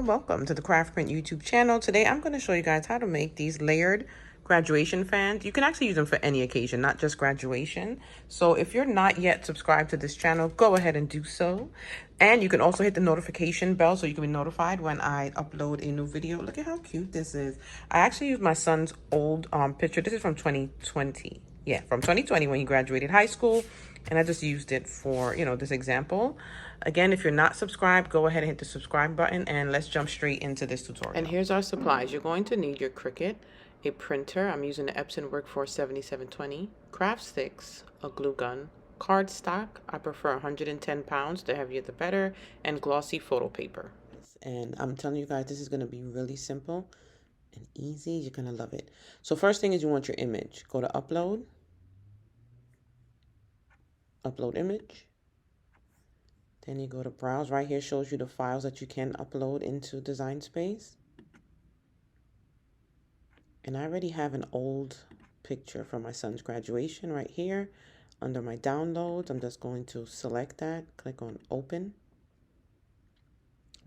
welcome to the Craft Print YouTube channel. Today I'm going to show you guys how to make these layered graduation fans. You can actually use them for any occasion, not just graduation. So if you're not yet subscribed to this channel, go ahead and do so. And you can also hit the notification bell so you can be notified when I upload a new video. Look at how cute this is. I actually used my son's old picture. This is from 2020. Yeah, from 2020 when he graduated high school. And I just used it for, this example. Again, if you're not subscribed, go ahead and hit the subscribe button and let's jump straight into this tutorial. And here's our supplies. You're going to need your Cricut, a printer. I'm using the Epson Workforce 7720, craft sticks, a glue gun, cardstock. I prefer 110 pounds. The heavier the better, and glossy photo paper. And I'm telling you guys, this is going to be really simple and easy. You're going to love it. So first thing is you want your image. Go to upload. Upload image. Then you go to browse. Right here shows you the files that you can upload into Design Space. And I already have an old picture from my son's graduation right here. Under my downloads, I'm just going to select that, click on open.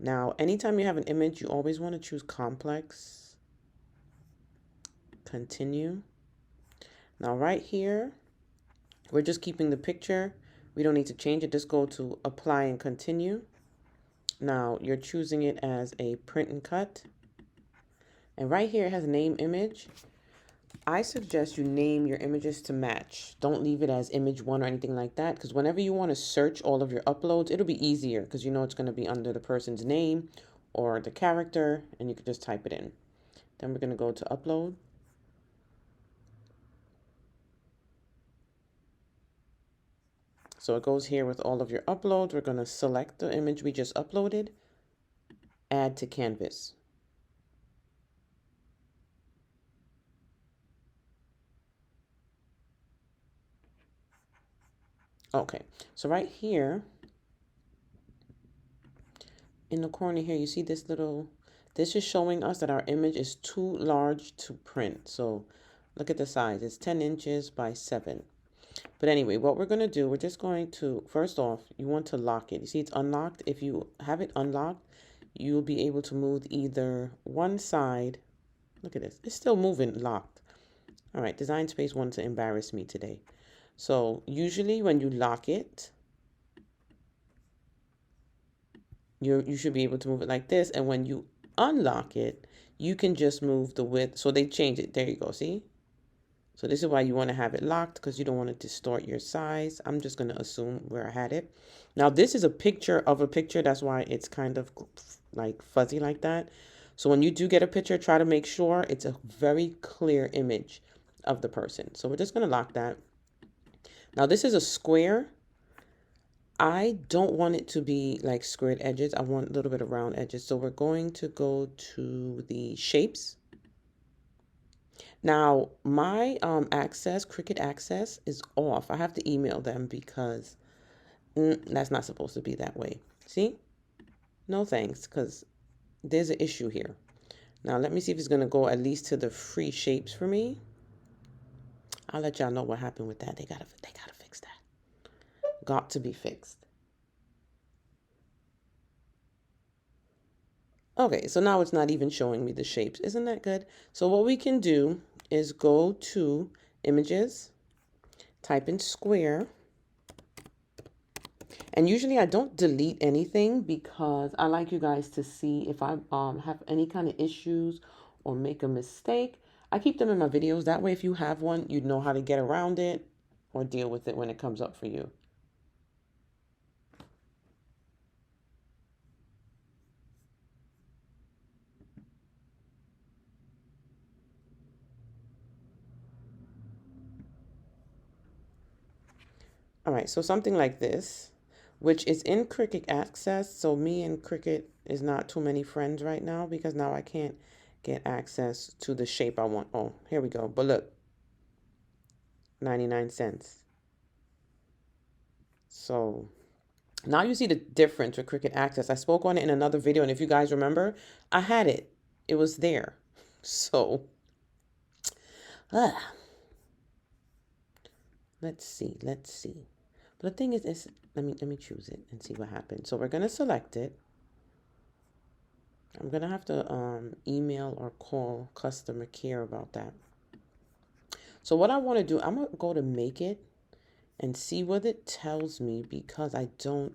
Now, anytime you have an image, you always want to choose complex. Continue. Now right here, we're just keeping the picture. We don't need to change it. Just go to apply and continue. Now you're choosing it as a print and cut. And right here it has name image. I suggest you name your images to match. Don't leave it as image 1 or anything like that, because whenever you want to search all of your uploads, it'll be easier because you know it's going to be under the person's name or the character, and you can just type it in. Then we're going to go to upload. So it goes here with all of your uploads. We're going to select the image we just uploaded, add to canvas. Okay, so right here in the corner here, you see this this is showing us that our image is too large to print. So look at the size, it's 10 inches by 7. But anyway, what we're going to do, we're just going to, first off, you want to lock it. You see it's unlocked. If you have it unlocked, you'll be able to move either one side. Look at this. It's still moving locked. All right, Design Space wanted to embarrass me today. So usually when you lock it, you should be able to move it like this. And when you unlock it, you can just move the width. So they changed it. There you go. See? So this is why you want to have it locked, because you don't want to distort your size. I'm just going to assume where I had it. Now this is a picture of a picture. That's why it's kind of like fuzzy like that. So when you do get a picture, try to make sure it's a very clear image of the person. So we're just going to lock that. Now this is a square. I don't want it to be like squared edges. I want a little bit of round edges. So we're going to go to the shapes. Now, my Cricut access is off. I have to email them because that's not supposed to be that way. See? No thanks, because there's an issue here. Now, let me see if it's going to go at least to the free shapes for me. I'll let y'all know what happened with that. They gotta fix that. Got to be fixed. Okay, so now it's not even showing me the shapes. Isn't that good? So what we can do is go to images, type in square. And usually I don't delete anything because I like you guys to see if I have any kind of issues or make a mistake. I keep them in my videos. That way, if you have one, you know how to get around it or deal with it when it comes up for you. All right, so something like this, which is in Cricut Access. So me and Cricut is not too many friends right now because now I can't get access to the shape I want. Oh, here we go. But look, 99 cents. So now you see the difference with Cricut Access. I spoke on it in another video, and if you guys remember, I had it. It was there. So, let's see. But the thing is let me choose it and see what happens. So we're going to select it. I'm going to have to email or call customer care about that. So what I want to do, I'm going to go to make it and see what it tells me, because I don't.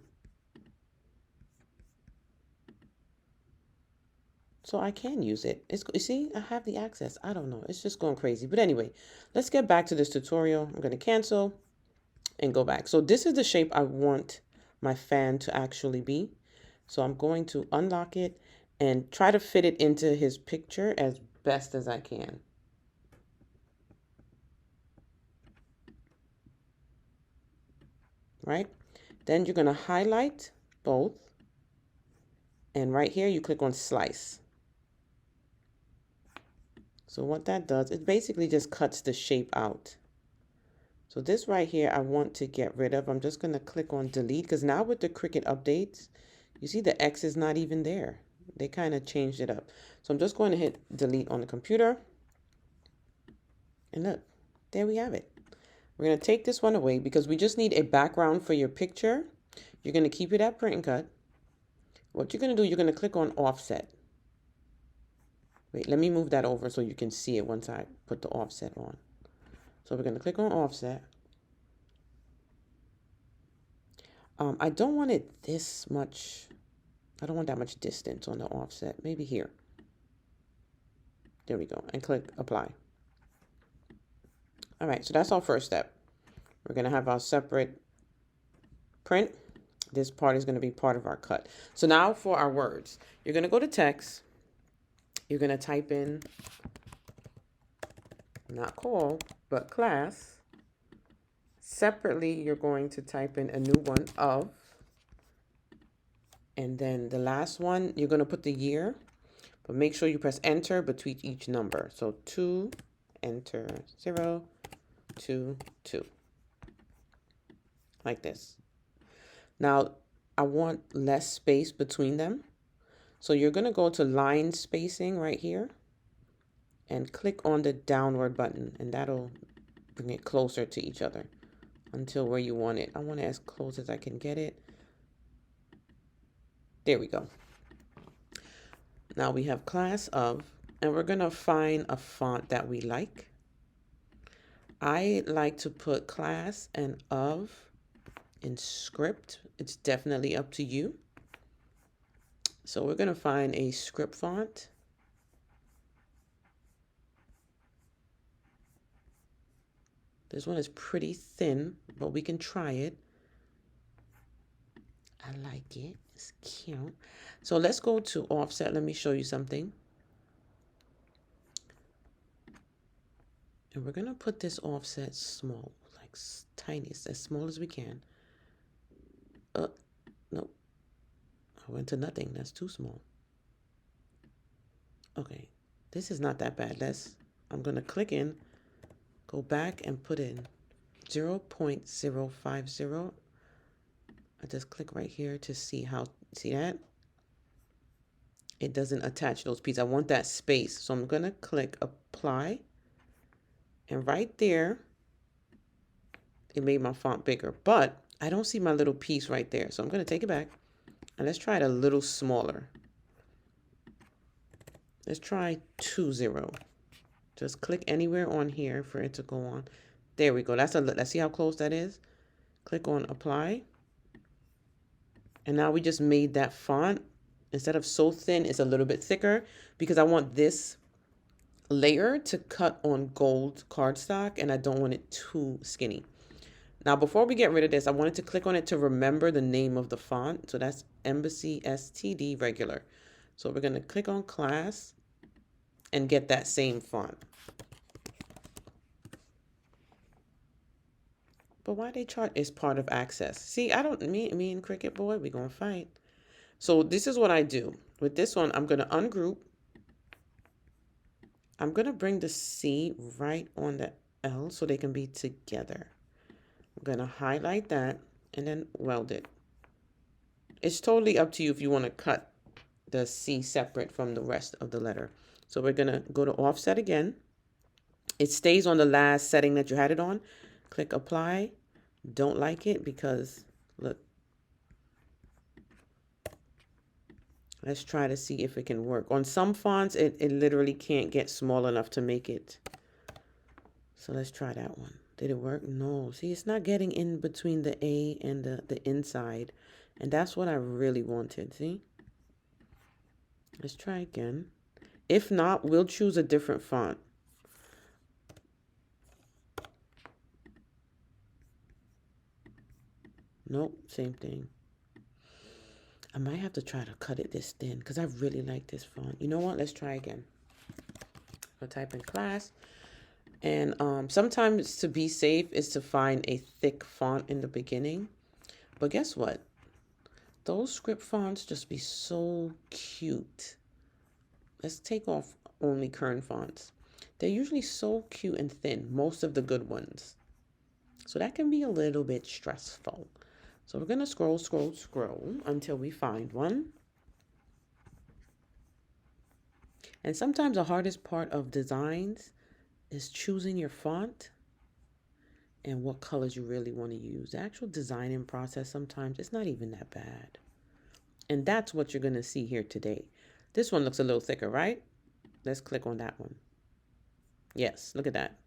So I can use it. You see, I have the access. I don't know. It's just going crazy. But anyway, let's get back to this tutorial. I'm going to cancel and go back. So this is the shape I want my fan to actually be. So I'm going to unlock it and try to fit it into his picture as best as I can. Right? Then you're going to highlight both. And right here, you click on slice. So what that does, it basically just cuts the shape out. So this right here, I want to get rid of. I'm just going to click on delete, because now with the Cricut updates, you see the X is not even there. They kind of changed it up. So I'm just going to hit delete on the computer. And look, there we have it. We're going to take this one away because we just need a background for your picture. You're going to keep it at print and cut. What you're going to do, you're going to click on offset. Wait, let me move that over so you can see it once I put the offset on. So we're going to click on offset. I don't want it this much. I don't want that much distance on the offset. Maybe here. There we go. And click apply. All right, so that's our first step. We're going to have our separate print. This part is going to be part of our cut. So now for our words, you're going to go to text. You're going to type in, not call, but class. Separately, you're going to type in a new one of. And then the last one, you're going to put the year. But make sure you press enter between each number. So 2, enter 0, 2, 2. Like this. Now, I want less space between them. So you're going to go to line spacing right here. And click on the downward button. And that'll bring it closer to each other until where you want it. I want it as close as I can get it. There we go. Now we have class of, and we're going to find a font that we like. I like to put class and of in script. It's definitely up to you. So we're going to find a script font. This one is pretty thin, but we can try it. I like it. It's cute. So let's go to offset. Let me show you something. And we're going to put this offset small, like tiny, as small as we can. No, I went to nothing. That's too small. Okay, this is not that bad. I'm going to click in, go back and put in 0.050. I just click right here to see that? It doesn't attach those pieces. I want that space. So I'm going to click apply. And right there, it made my font bigger. But I don't see my little piece right there. So I'm going to take it back. And let's try it a little smaller. Let's try 2.0. Just click anywhere on here for it to go on. There we go. Let's see how close that is. Click on apply. And now we just made that font. Instead of so thin, it's a little bit thicker because I want this layer to cut on gold cardstock and I don't want it too skinny. Now, before we get rid of this, I wanted to click on it to remember the name of the font. So that's Embassy STD regular. So we're going to click on class and get that same font. But why they chart is part of access. See, me and Cricut boy, we're going to fight. So this is what I do. With this one, I'm going to ungroup. I'm going to bring the C right on the L so they can be together. I'm going to highlight that and then weld it. It's totally up to you if you want to cut the C separate from the rest of the letter. So we're going to go to offset again. It stays on the last setting that you had it on. Click apply. Don't like it because look, Let's try to see if it can work. On some fonts, it literally can't get small enough to make it. So let's try that one. Did it work? No. See, it's not getting in between the A and the inside. And that's what I really wanted. See? Let's try again. If not, we'll choose a different font. Nope, same thing. I might have to try to cut it this thin because I really like this font. You know what? Let's try again. I'll type in class. And sometimes to be safe is to find a thick font in the beginning. But guess what? Those script fonts just be so cute. Let's take off only Kern fonts. They're usually so cute and thin, most of the good ones. So that can be a little bit stressful. So we're going to scroll, scroll, scroll until we find one. And sometimes the hardest part of designs is choosing your font and what colors you really want to use. The actual designing process sometimes it's not even that bad. And that's what you're going to see here today. This one looks a little thicker, right? Let's click on that one. Yes, look at that.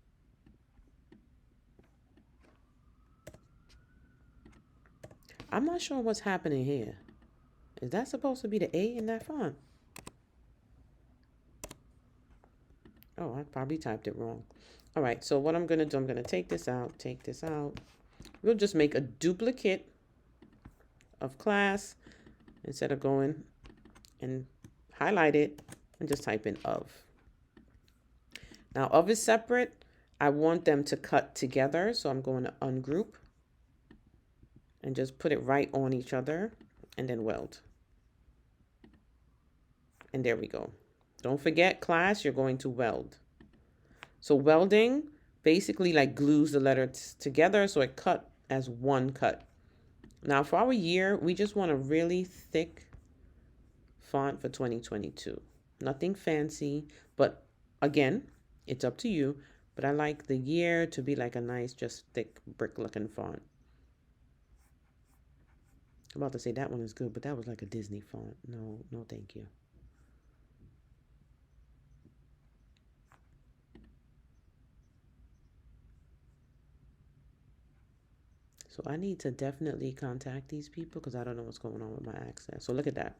I'm not sure what's happening here. Is that supposed to be the A in that font? Oh, I probably typed it wrong. All right, so what I'm going to do, I'm going to take this out, take this out. We'll just make a duplicate of class instead of going and highlight it and just type in of. Now, of is separate. I want them to cut together, so I'm going to ungroup and just put it right on each other and then weld. And there we go. Don't forget, class, you're going to weld. So welding basically like glues the letters together so it cut as one cut. Now for our year, we just want a really thick font for 2022. Nothing fancy, but again, it's up to you. But I like the year to be like a nice, just thick brick looking font. I'm about to say that one is good, but that was like a Disney font. No, no, thank you. So I need to definitely contact these people because I don't know what's going on with my access. So look at that.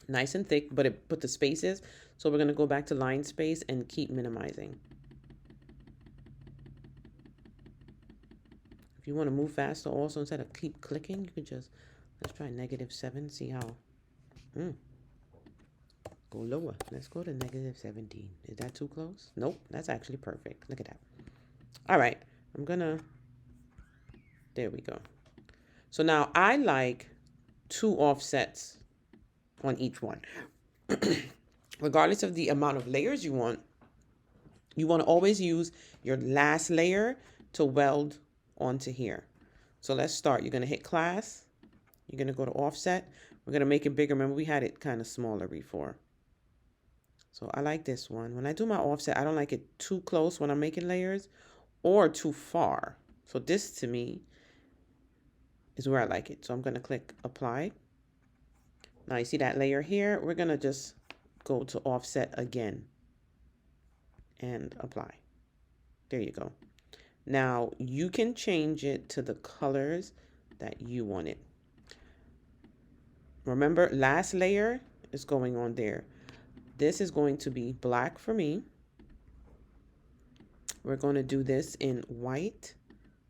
Nice and thick, but it put the spaces. So we're going to go back to line space and keep minimizing. If you want to move faster also, instead of keep clicking, you could just, let's try -7, see how. Go lower. Let's go to -17. Is that too close? Nope, that's actually perfect. Look at that. All right, I'm going to, there we go. So now I like 2 offsets on each one. Regardless of the amount of layers you want to always use your last layer to weld onto here. So let's start. You're going to hit class. You're going to go to offset. We're going to make it bigger. Remember, we had it kind of smaller before. So I like this one. When I do my offset, I don't like it too close when I'm making layers or too far. So this to me is where I like it. So I'm going to click apply. Now you see that layer here. We're going to just go to offset again and apply. There you go. Now you can change it to the colors that you want it. Remember, last layer is going on there. This is going to be black for me. We're going to do this in white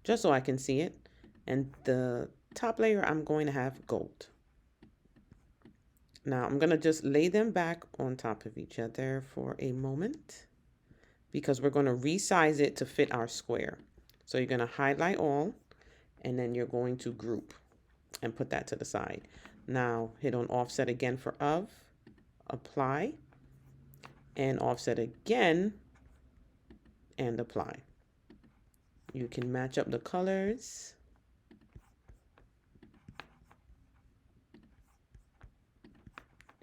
just so I can see it. And the top layer, I'm going to have gold. Now I'm going to just lay them back on top of each other for a moment because we're going to resize it to fit our square. So you're going to highlight all and then you're going to group and put that to the side. Now hit on offset again for of, apply, and offset again and apply. You can match up the colors.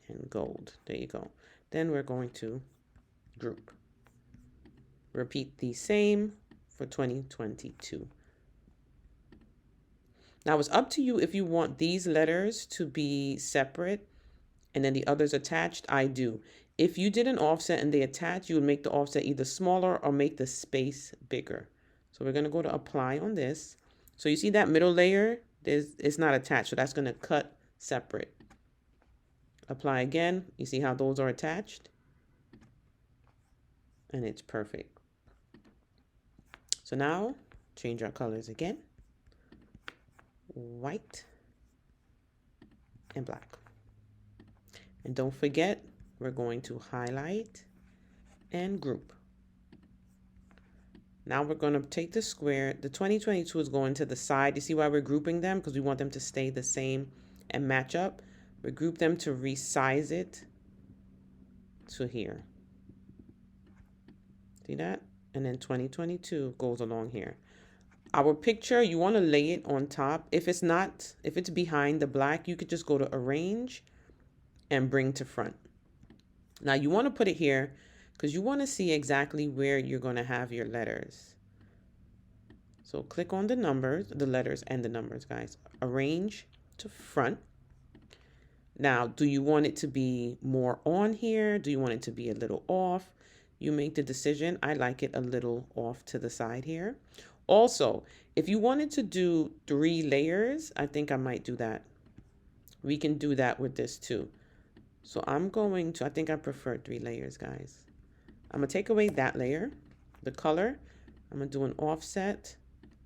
And gold. There you go. Then we're going to group. Repeat the same for 2022. Now it's up to you if you want these letters to be separate and then the others attached? I do. If you did an offset and they attach, you would make the offset either smaller or make the space bigger. So we're going to go to apply on this. So you see that middle layer, it's not attached, so that's going to cut separate. Apply again. You see how those are attached? And it's perfect. So now change our colors again. White and black. And don't forget, we're going to highlight and group. Now we're going to take the square. The 2022 is going to the side. You see why we're grouping them? Because we want them to stay the same and match up. We group them to resize it to here. See that? And then 2022 goes along here. Our picture, you want to lay it on top. If it's behind the black, you could just go to arrange and bring to front. Now you want to put it here because you want to see exactly where you're going to have your letters. So click on the numbers, the letters and the numbers, guys. Arrange to front. Now, do you want it to be more on here? Do you want it to be a little off? You make the decision. I like it a little off to the side here. Also, if you wanted to do 3 layers, I think I might do that. We can do that with this too. So I think I prefer 3 layers, guys. I'm going to take away that layer, the color. I'm going to do an offset,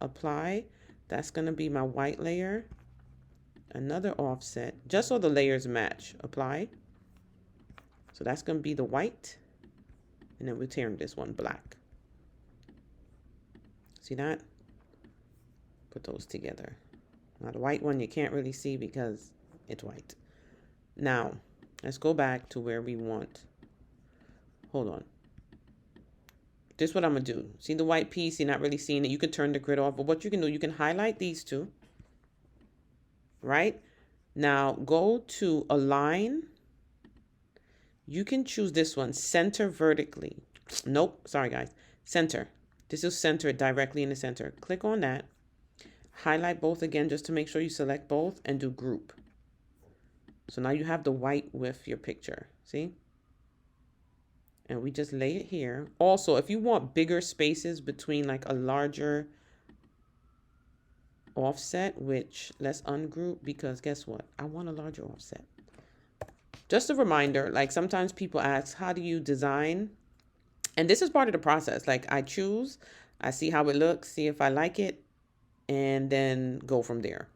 apply. That's going to be my white layer. Another offset, just so the layers match. Apply. So that's going to be the white. And then we're tearing this one black. See that? Put those together. Now the white one you can't really see because it's white. Now, let's go back to where we want. Hold on. This is what I'm going to do. See the white piece? You're not really seeing it. You can turn the grid off. But what you can do, you can highlight these two. Right? Now, go to align. You can choose this one. Center vertically. Nope. Sorry, guys. Center. This is centered directly in the center. Click on that. Highlight both again just to make sure you select both and do group. So now you have the white with your picture. See? And we just lay it here. Also, if you want bigger spaces between like a larger offset, which let's ungroup because guess what? I want a larger offset. Just a reminder, like sometimes people ask, how do you design? And this is part of the process. Like I choose, I see how it looks, see if I like it, and then go from there.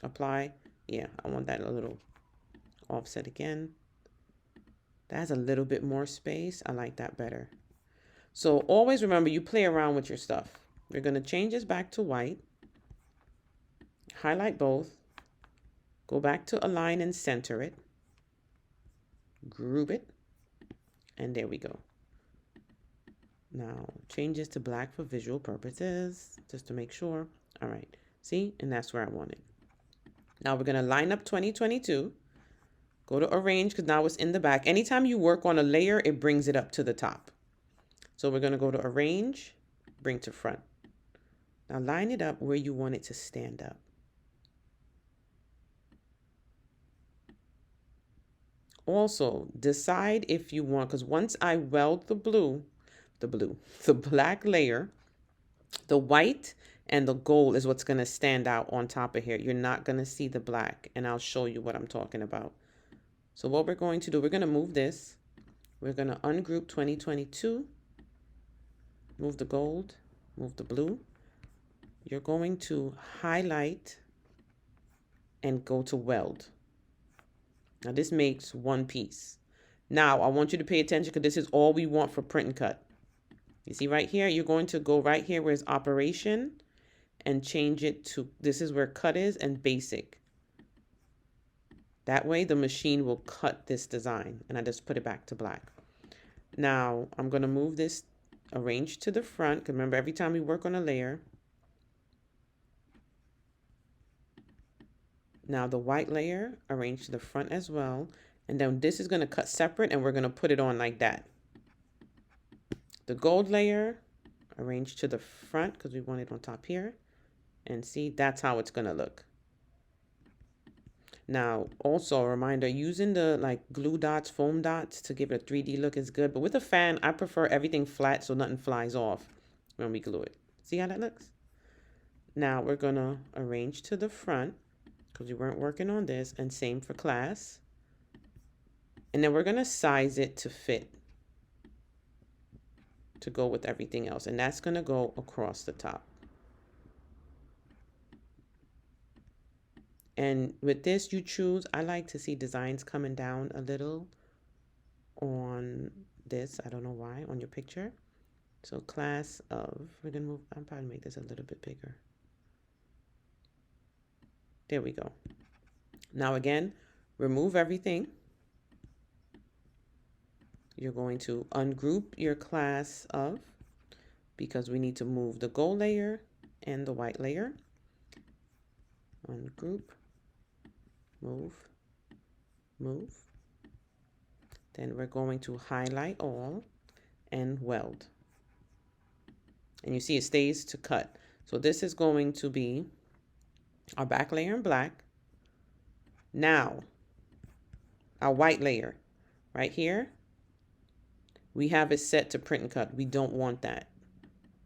Apply. Yeah, I want that a little offset again. That has a little bit more space. I like that better. So always remember, you play around with your stuff. We're going to change this back to white. Highlight both. Go back to align and center it. Group it. And there we go. Now change this to black for visual purposes, just to make sure. All right. See? And that's where I want it. Now we're going to line up 2022. Go to arrange because now it's in the back. Anytime you work on a layer, it brings it up to the top. So we're going to go to arrange, bring to front. Now line it up where you want it to stand up. Also, decide if you want, because once I weld the black layer, the white and the gold is what's going to stand out on top of here. You're not going to see the black, and I'll show you what I'm talking about. So what we're going to do, we're going to move this. We're going to ungroup 2022, move the gold, move the blue. You're going to highlight and go to weld. Now this makes one piece. Now I want you to pay attention because this is all we want for print and cut. You see right here, you're going to go right here where it's operation and change it to, this is where cut is and basic. That way the machine will cut this design, and I just put it back to black. Now I'm going to move this arrange to the front, because remember every time we work on a layer. Now the white layer, arrange to the front as well. And then this is going to cut separate and we're going to put it on like that. The gold layer, arrange to the front because we want it on top here. And see, that's how it's going to look. Now, also a reminder, using the like glue dots, foam dots to give it a 3D look is good. But with a fan, I prefer everything flat so nothing flies off when we glue it. See how that looks? Now we're gonna arrange to the front because we weren't working on this, and same for class. And then we're gonna size it to fit, to go with everything else. And that's gonna go across the top. And with this, you choose, I like to see designs coming down a little on this. I don't know why, on your picture. So class of, we're gonna move, I'll probably make this a little bit bigger. There we go. Now again, remove everything. You're going to ungroup your class of, because we need to move the gold layer and the white layer. Ungroup, move, move. Then we're going to highlight all and weld. And you see it stays to cut. So this is going to be our back layer in black. Now, our white layer right here, we have it set to print and cut. We don't want that.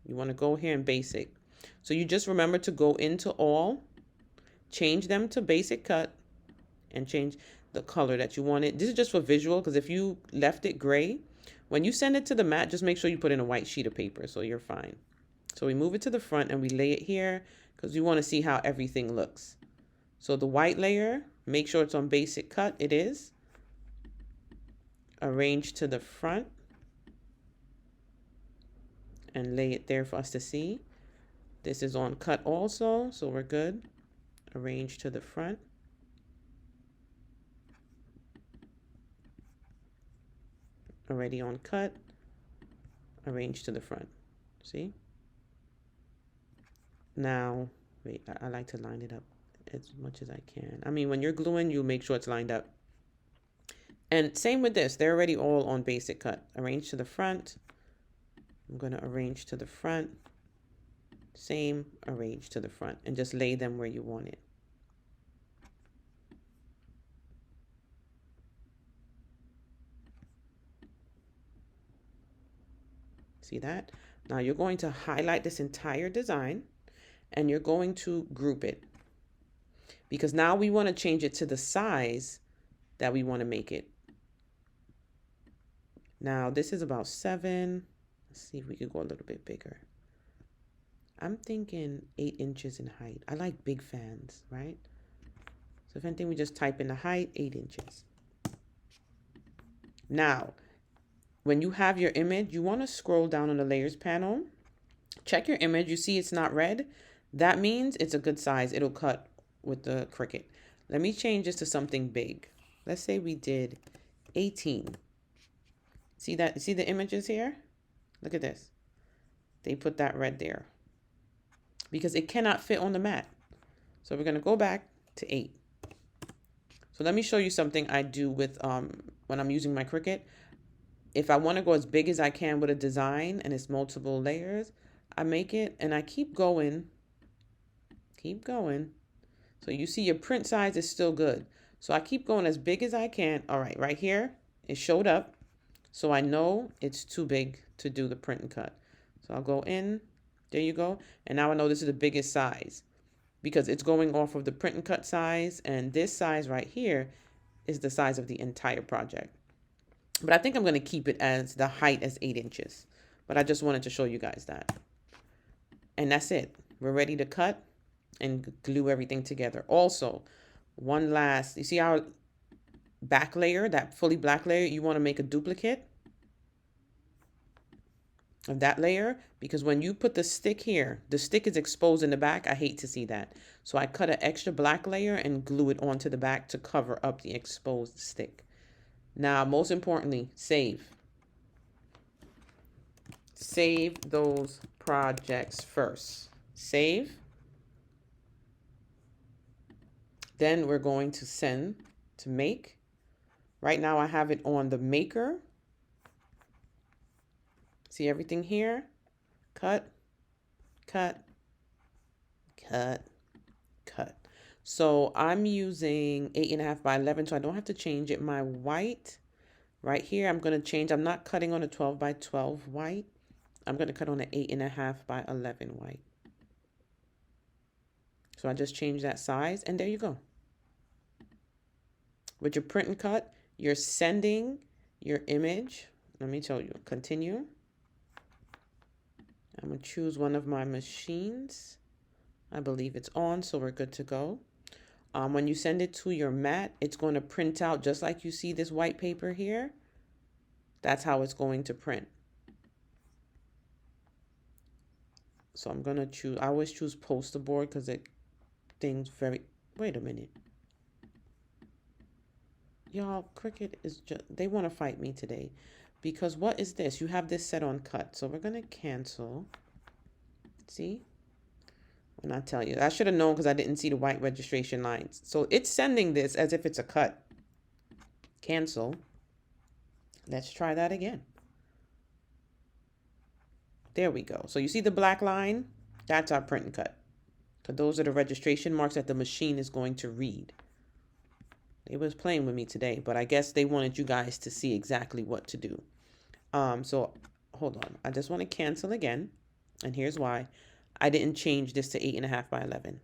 You want to go here in basic. So you just remember to go into all, change them to basic cut, and change the color that you want it. This is just for visual, because if you left it gray, when you send it to the mat, just make sure you put in a white sheet of paper so you're fine. So we move it to the front and we lay it here because we want to see how everything looks. So the white layer, make sure it's on basic cut. It is. Arrange to the front and lay it there for us to see. This is on cut also, so we're good. Arrange to the front. Already on cut. Arrange to the front. See? Now, wait, I like to line it up as much as I can. I mean, when you're gluing, you make sure it's lined up. And same with this, they're already all on basic cut. Arrange to the front. I'm going to arrange to the front. Same, arrange to the front, and just lay them where you want it. See that? Now you're going to highlight this entire design and you're going to group it, because now we want to change it to the size that we want to make it. Now this is about 7. Let's see if we could go a little bit bigger. I'm thinking 8 inches in height. I like big fans, right? So if anything, we just type in the height, 8 inches. Now, when you have your image, you want to scroll down on the layers panel. Check your image. You see it's not red. That means it's a good size. It'll cut with the Cricut. Let me change this to something big. Let's say we did 18. See that? See the images here? Look at this. They put that red there because it cannot fit on the mat. So we're going to go back to 8. So let me show you something I do with when I'm using my Cricut. If I want to go as big as I can with a design and it's multiple layers, I make it and I keep going. Keep going. So you see your print size is still good. So I keep going as big as I can. All right, right here, it showed up. So I know it's too big to do the print and cut. So I'll go in. There you go. And now I know this is the biggest size because it's going off of the print and cut size. And this size right here is the size of the entire project. But I think I'm going to keep it as the height as 8 inches. But I just wanted to show you guys that. And that's it. We're ready to cut and glue everything together. Also, one last, you see our back layer, that fully black layer, you want to make a duplicate of that layer, because when you put the stick here, the stick is exposed in the back. I hate to see that. So I cut an extra black layer and glue it onto the back to cover up the exposed stick. Now, most importantly, save. Save those projects first. Save. Then we're going to send to make. Right now I have it on the maker. See everything here? Cut, cut, cut, cut. So I'm using 8.5 by 11, so I don't have to change it. My white right here, I'm going to change. I'm not cutting on a 12 by 12 white. I'm going to cut on an 8.5 by 11 white. So I just changed that size, and there you go. With your print and cut, you're sending your image. Let me tell you, continue. I'm going to choose one of my machines. I believe it's on, so we're good to go. When you send it to your mat, it's going to print out just like you see this white paper here. That's how it's going to print. So I'm going to choose, I always choose poster board because it things very, wait a minute. Y'all, Cricut is just, they want to fight me today. Because what is this? You have this set on cut. So we're going to cancel. See? When I tell you, I should have known because I didn't see the white registration lines. So it's sending this as if it's a cut. Cancel. Let's try that again. There we go. So you see the black line? That's our print and cut. So those are the registration marks that the machine is going to read. They was playing with me today, but I guess they wanted you guys to see exactly what to do. So hold on. I just want to cancel again. And here's why. I didn't change this to 8.5 by 11.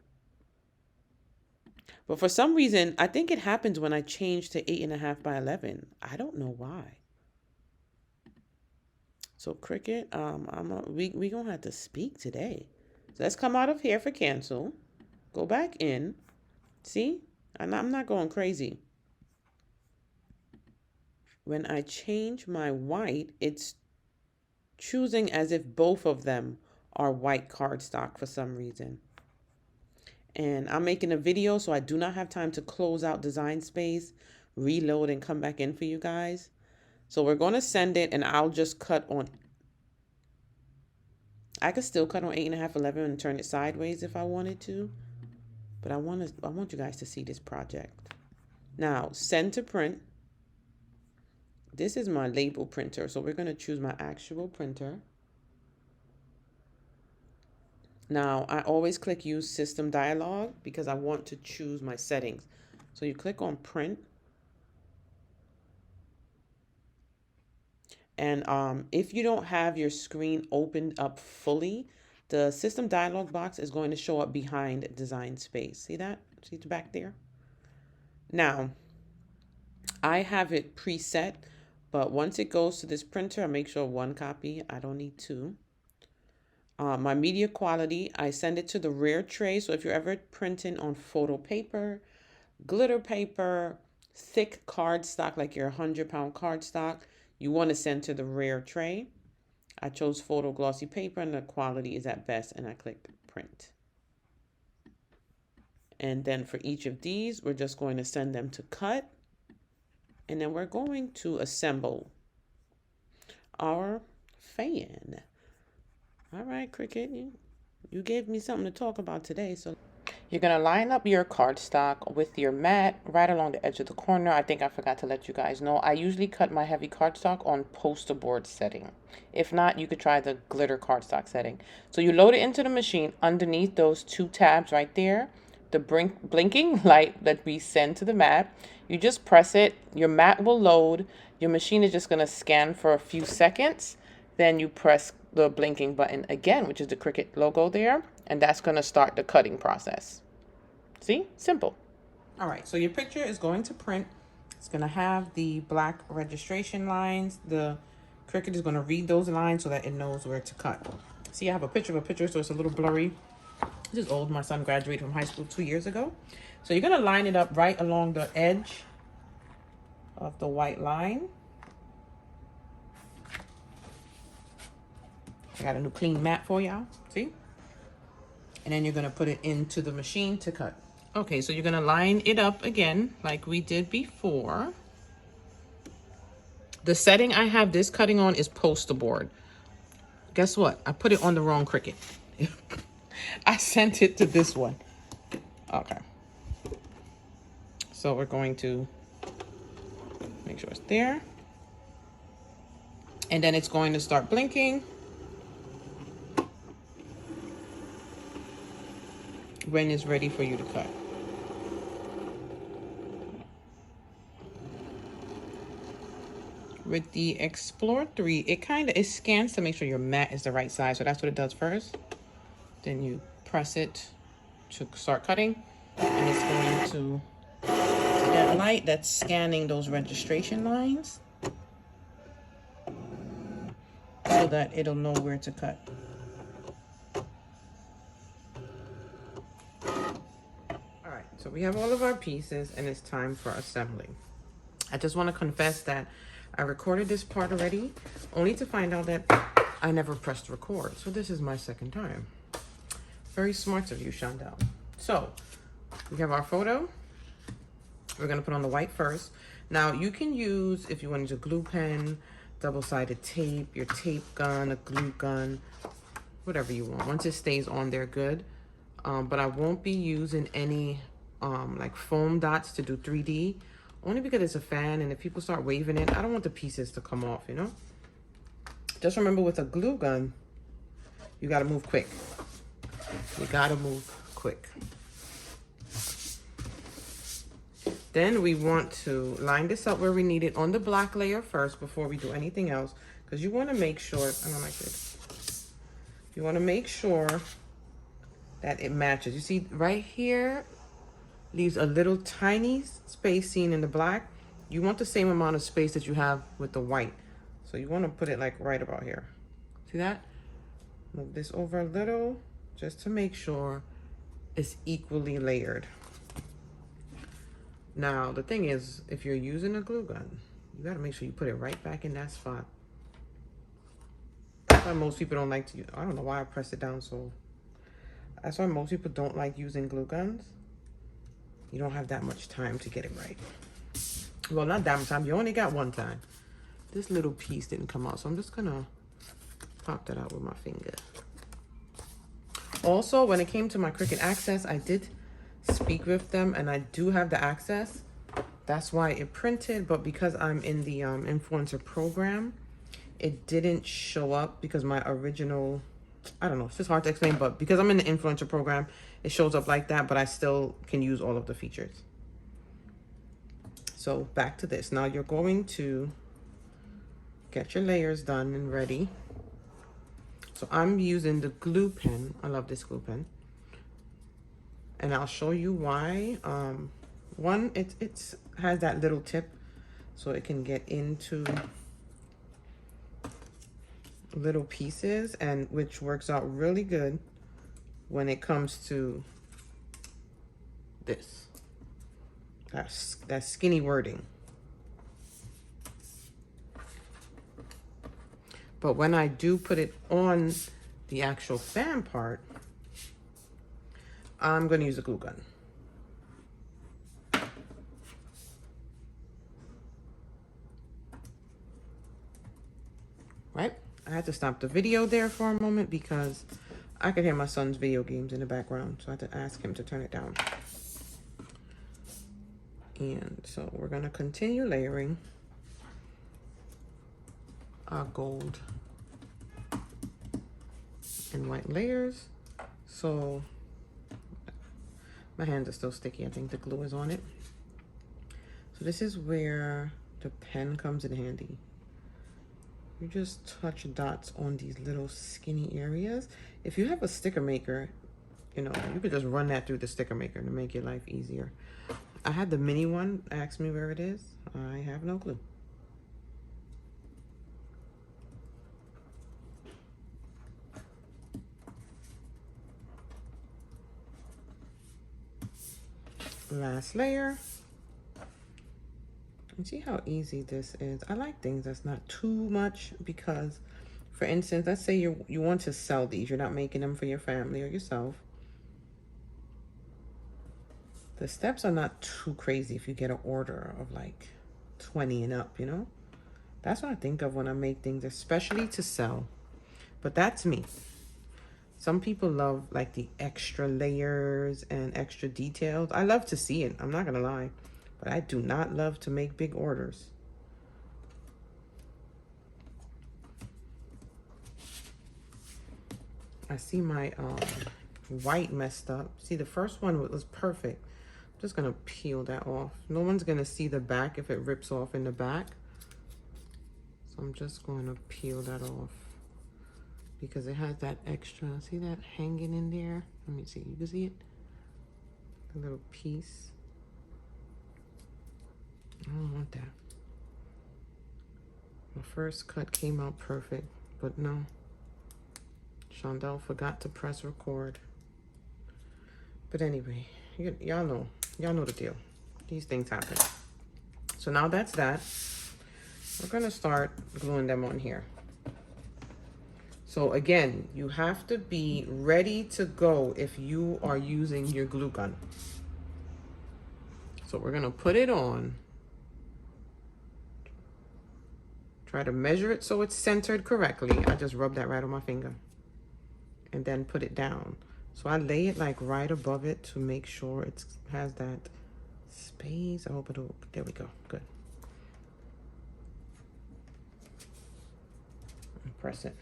But for some reason, I think it happens when I change to 8.5 by 11. I don't know why. So Cricut, we gonna have to speak today. So let's come out of here for cancel. Go back in. See? I'm not going crazy. When I change my white, it's choosing as if both of them are white cardstock for some reason. And I'm making a video, so I do not have time to close out Design Space, reload, and come back in for you guys. So we're going to send it, and I'll just cut on. I could still cut on 8.5, 11 and turn it sideways if I wanted to. But I want you guys to see this project. Now, send to print. This is my label printer, so we're going to choose my actual printer. Now, I always click Use System Dialog because I want to choose my settings. So you click on Print. And if you don't have your screen opened up fully, the System Dialog box is going to show up behind Design Space. See that? See it back there? Now, I have it preset, but once it goes to this printer, I make sure 1 copy. I don't need 2. My media quality, I send it to the rear tray. So if you're ever printing on photo paper, glitter paper, thick cardstock, like your 100-pound cardstock, you want to send to the rear tray. I chose photo glossy paper and the quality is at best, and I click print. And then for each of these, we're just going to send them to cut. And then we're going to assemble our fan. All right, Cricut, you gave me something to talk about today. So you're going to line up your cardstock with your mat right along the edge of the corner. I think I forgot to let you guys know. I usually cut my heavy cardstock on poster board setting. If not, you could try the glitter cardstock setting. So you load it into the machine underneath those 2 tabs right there. The blinking light that we send to the mat. You just press it. Your mat will load. Your machine is just going to scan for a few seconds. Then you press the blinking button again, which is the Cricut logo there, and that's going to start the cutting process. See? Simple. All right, so your picture is going to print. It's going to have the black registration lines. The Cricut is going to read those lines so that it knows where to cut. See, I have a picture of a picture, so it's a little blurry. This is old. My son graduated from high school 2 years ago. So you're going to line it up right along the edge of the white line. I got a new clean mat for y'all, see? And then you're gonna put it into the machine to cut. Okay, so you're gonna line it up again like we did before. The setting I have this cutting on is poster board. Guess what? I put it on the wrong Cricut. I sent it to this one. Okay. So we're going to make sure it's there. And then it's going to start blinking when it's ready for you to cut. With the Explore 3, it scans to make sure your mat is the right size. So that's what it does first. Then you press it to start cutting, and it's going to that light that's scanning those registration lines so that it'll know where to cut. Alright, so we have all of our pieces and it's time for assembling. I just want to confess that I recorded this part already, only to find out that I never pressed record. So this is my second time. Very smart of you, Shondell. So we have our photo. We're gonna put on the white first. Now you can use, if you want to use a glue pen, double-sided tape, your tape gun, a glue gun, whatever you want. Once it stays on there, good. But I won't be using any like foam dots to do 3D, only because it's a fan, and if people start waving it, I don't want the pieces to come off, you know? Just remember, with a glue gun, you gotta move quick. You gotta move quick. Then we want to line this up where we need it on the black layer first before we do anything else, because you want to make sure, I don't like this. You want to make sure that it matches. You see right here leaves a little tiny space seen in the black. You want the same amount of space that you have with the white. So you want to put it like right about here. See that? Move this over a little just to make sure it's equally layered. Now, the thing is, if you're using a glue gun, you got to make sure you put it right back in that spot. That's why most people don't like to use, I don't know why I press it down so. That's why most people don't like using glue guns. You don't have that much time to get it right. Well, not that much time. You only got one time. This little piece didn't come out, so I'm just going to pop that out with my finger. Also, when it came to my Cricut Access, I did speak with them, and I do have the access. That's why it printed, but because I'm in the influencer program, it didn't show up because my original, I don't know, it's just hard to explain, but because I'm in the influencer program, it shows up like that, but I still can use all of the features. So back to this. Now you're going to get your layers done and ready. So I'm using the glue pen. I love this glue pen. And I'll show you why. One, it has that little tip so it can get into little pieces, and which works out really good when it comes to this. That skinny wording. But when I do put it on the actual fan part, I'm going to use a glue gun. Right? I had to stop the video there for a moment because I could hear my son's video games in the background. So I had to ask him to turn it down. And so we're going to continue layering our gold and white layers. So my hands are still sticky. I think the glue is on it. So this is where the pen comes in handy. You just touch dots on these little skinny areas. If you have a sticker maker, you know, you could just run that through the sticker maker to make your life easier. I had the mini one. Ask me where it is. I have no clue. Last layer. And see how easy this is. I like things that's not too much because, for instance, let's say you want to sell these. You're not making them for your family or yourself. The steps are not too crazy if you get an order of like 20 and up, you know? That's what I think of when I make things, especially to sell. But that's me. Some people love like the extra layers and extra details. I love to see it, I'm not gonna lie. But I do not love to make big orders. I see my white messed up. See, the first one was perfect. I'm just gonna peel that off. No one's gonna see the back if it rips off in the back. I'm just going to peel that off because it has that extra, see that hanging in there? Let me see, you can see it? The little piece. I don't want that. My first cut came out perfect, but no. Shondell forgot to press record. But anyway, y'all know the deal. These things happen. So now that's that. We're gonna start gluing them on here. So again, you have to be ready to go if you are using your glue gun. So we're gonna put it on. Try to measure it so it's centered correctly. I just rubbed that right on my finger. And then put it down. So I lay it like right above it to make sure it has that space. I hope it'll, there we go, good. And press it.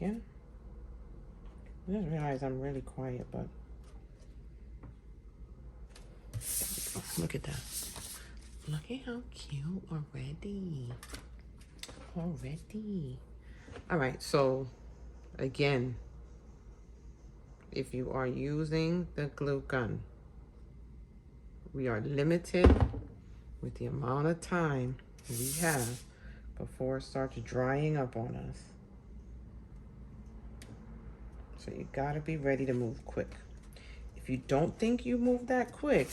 Again. I just realized I'm really quiet, but look at that. Look at how cute already. All right, so again, if you are using the glue gun, we are limited with the amount of time we have before it starts drying up on us. So you gotta be ready to move quick. If you don't think you move that quick,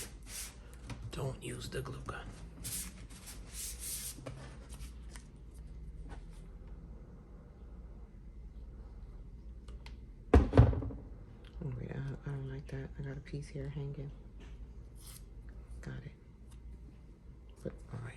don't use the glue gun. Oh wait, I don't like that. I got a piece here hanging. Got it. But all right.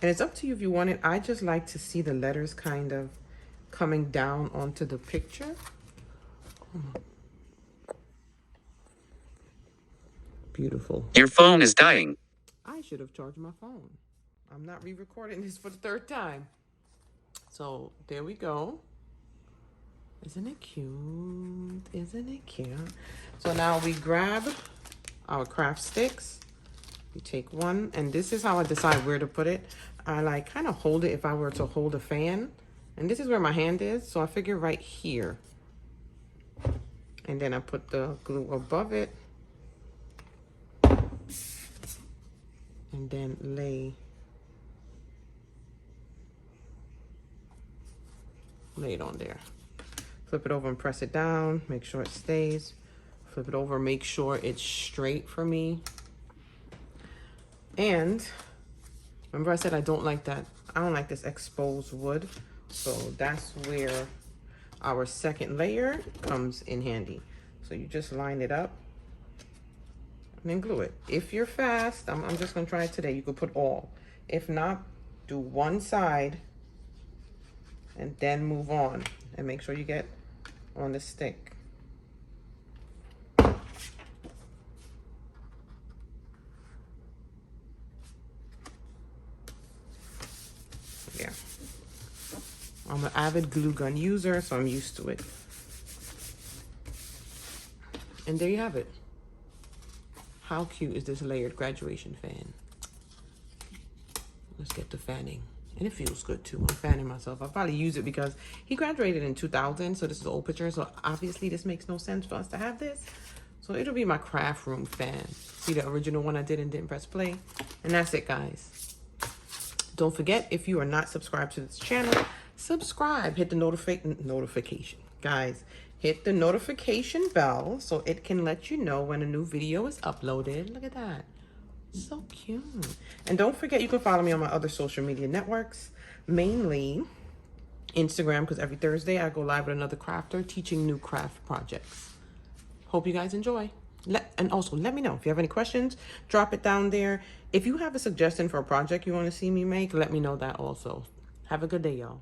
And it's up to you if you want it. I just like to see the letters kind of coming down onto the picture. Beautiful. Your phone is dying. I should have charged my phone. I'm not re-recording this for the third time. So there we go. Isn't it cute? Isn't it cute? So now we grab our craft sticks. You take one, and this is how I decide where to put it. I like kind of hold it if I were to hold a fan. And this is where my hand is, so I figure right here. And then I put the glue above it. And then lay it on there. Flip it over and press it down. Make sure it stays. Flip it over, make sure it's straight for me. And remember I said I don't like that. I don't like this exposed wood. So that's where our second layer comes in handy. So you just line it up and then glue it. If you're fast, I'm just gonna try it today. You could put all. If not, do one side and then move on. And make sure you get on the stick. Yeah. I'm an avid glue gun user, so I'm used to it. And there you have it. How cute is this layered graduation fan? Let's get the fanning. And it feels good too. I'm fanning myself. I'll probably use it because he graduated in 2000, so this is an old picture. So obviously this makes no sense for us to have this. So it'll be my craft room fan. See the original one I did and didn't press play? And that's it, guys. Don't forget, if you are not subscribed to this channel, subscribe. Hit the notification. Guys, hit the notification bell so it can let you know when a new video is uploaded. Look at that. So cute. And don't forget, you can follow me on my other social media networks, mainly Instagram, because every Thursday I go live with another crafter teaching new craft projects. Hope you guys enjoy. And also let me know if you have any questions, drop it down there. If you have a suggestion for a project you want to see me make, let me know that also. Have a good day, y'all.